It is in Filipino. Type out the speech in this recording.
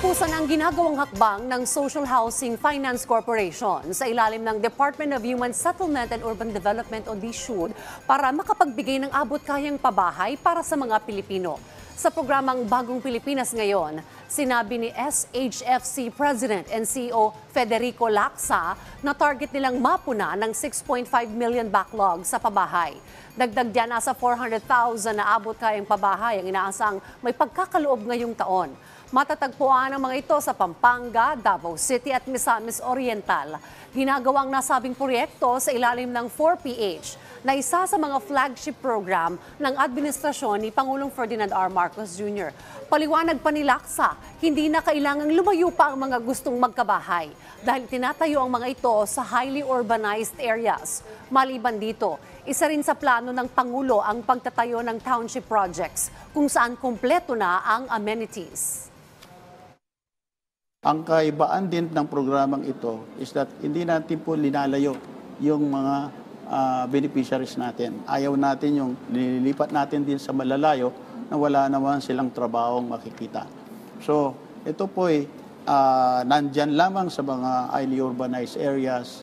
Katapusan ang ginagawang hakbang ng Social Housing Finance Corporation sa ilalim ng Department of Human Settlement and Urban Development o DSUD para makapagbigay ng abot-kayang pabahay para sa mga Pilipino. Sa programang Bagong Pilipinas ngayon, sinabi ni SHFC President and CEO Federico Lacsa na target nilang mapuna ng 6.5 million backlog sa pabahay. Dagdag diyan, nasa 400,000 na abot-kayang pabahay ang inaasang may pagkakaloob ngayong taon. Matatagpuan ang mga ito sa Pampanga, Davao City at Misamis Oriental. Ginagawang nasabing proyekto sa ilalim ng 4PH na isa sa mga flagship program ng administrasyon ni Pangulong Ferdinand R. Marcos Jr. Paliwanag pa ni Lacsa, hindi na kailangang lumayo pa ang mga gustong magkabahay dahil tinatayo ang mga ito sa highly urbanized areas. Maliban dito, isa rin sa plano ng Pangulo ang pagtatayo ng township projects kung saan kumpleto na ang amenities. Ang kaibaan din ng programang ito is that hindi natin po linalayo yung mga beneficiaries natin. Ayaw natin yung nililipat natin din sa malalayo na wala naman silang trabahong makikita. So ito po ay nandyan lamang sa mga highly urbanized areas.